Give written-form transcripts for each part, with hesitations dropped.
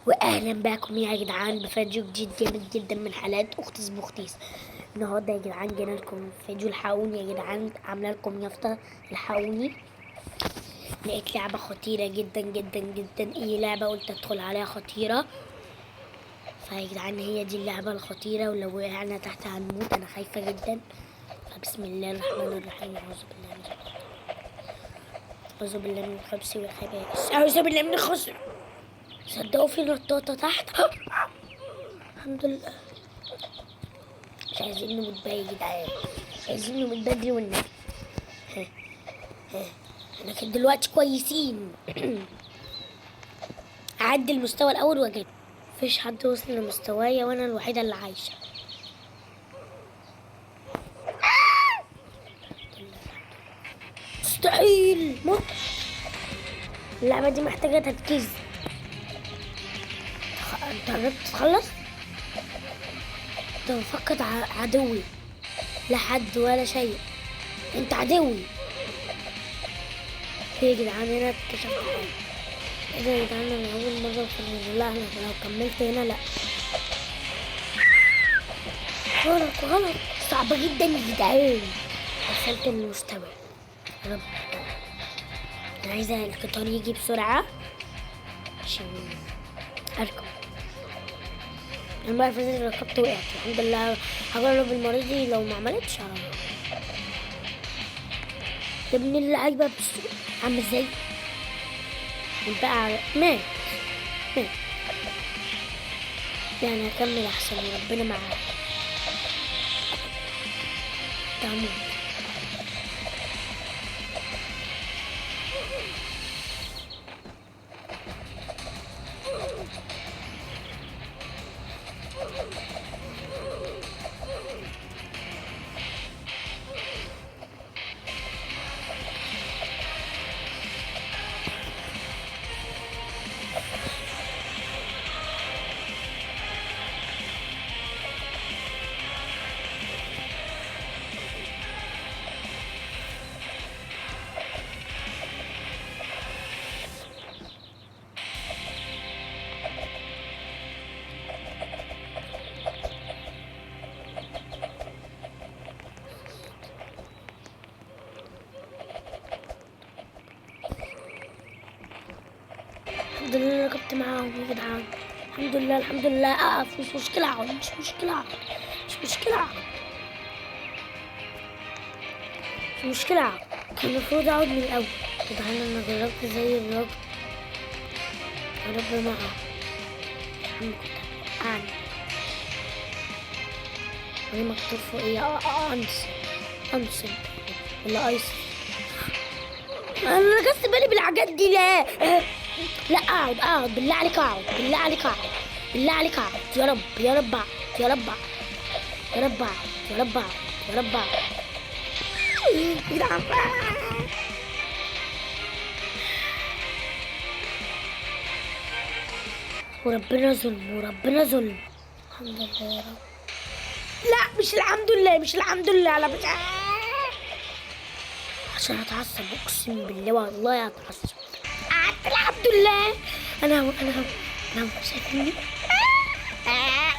واهلا بكم يا جدعان بفيديو جديد جامد جدا من حلقات اختي بوختيس. النهارده يا جدعان جينا لكم فيديو الحقوني يا جدعان، عامله لكم يافطه الحقوني. لقيت لعبه خطيره جدا جدا جدا، ايه لعبه قلت ادخل عليها خطيره. فيا جدعان هي دي اللعبه الخطيره، ولو وقعنا تحت هنموت، انا خايفه جدا. فبسم الله الرحمن الرحيم، اعوذ بالله من الخبث والخبائث، اعوذ بالله من الخسر. صدقوا في نطاطة تحت. الحمد لله. مش عايزين نموت بقى يا جدعان، مش عايزين نموت بدري والنبي. لكن دلوقتي كويسين. اعدي المستوى الاول واجي. مفيش حد وصل لمستوايا وانا الوحيده اللي عايشه. مستحيل موت. اللعبه دي محتاجه تركيز. انت قربت تخلص؟ انت مفقد عدوي، لا حد ولا شيء، انت عدوي. يا جدعان هنا اكتشفت حاجه. ايه ده يا جدعان، انا اول مره اوصل. لا لو كملت هنا لا. غلط غلط، صعبه جدا يا جدعان. وصلت للمستوى. يا رب انا عايزه القطار يجي بسرعه عشان اركب. المره اللي فاتت ركبت وقعت، الحمد لله. هجرب المره دي، لو ما عملتش هجرب. يا ابن اللعيبه بس عامل ازاي؟ والبقى مات. يعني هكمل احسن، ربنا معايا. تعمل الحمد لله ركبت معاهم يا جدعان. الحمد لله الحمد لله. اقف، مش مشكلة اقعد، مش مشكلة اقعد، مش مشكلة اقعد، مش مشكلة اقعد. كان المفروض اقعد من الاول يا جدعان. انا جربت زي الراجل. يا رب معاه. يا عم كنت قاعد وانا مكتوب فوق ايه؟ انسن ولا ايس. انا ركزت بالي بالحاجات دي ليه؟ لا اقعد بالله عليك، اقعد بالله عليك، اقعد بالله عليك، اقعد. يا رب يا رب اقعد، يا رب اقعد، يا رب اقعد، يا رب اقعد، يا رب اقعد. وربنا ظلم، وربنا ظلم. الحمد لله يا رب. لا مش الحمد لله، مش الحمد لله على عشان هتعصب، اقسم بالله والله هتعصب. قعدت الحمد لله. انا مش شايفني.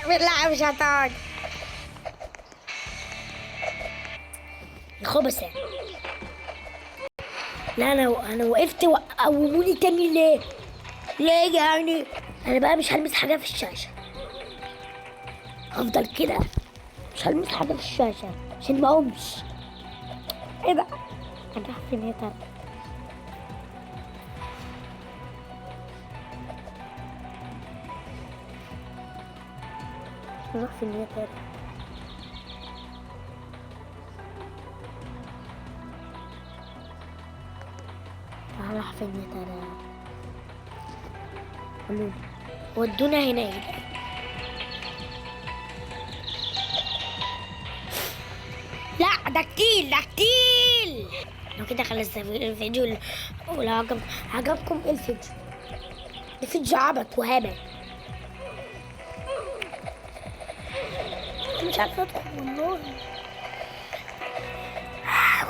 لا مش هتقعد الخبثة. لا انا وقفت، وقوموني تاني ليه؟ ليه يعني؟ انا بقى مش هلمس حاجه في الشاشه، هفضل كده مش هلمس حاجه في الشاشه عشان ما اقومش. ايه بقى؟ انا رايح فين يا ترى؟ نروح فين يا ترى؟ راح فين يا ترى؟ قولوا ودونا هنا يا جدعان. لا ده كتير، ده كتير. لو كده خلصت الفيديو، ولو عجبكم الفيديو عبط وهبل. مش عارفه ادخل والله.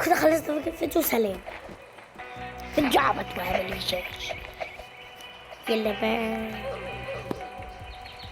كده خلصت الفيديو، سلام. فيديو عبط وهبل يا شيخ. يلا باي.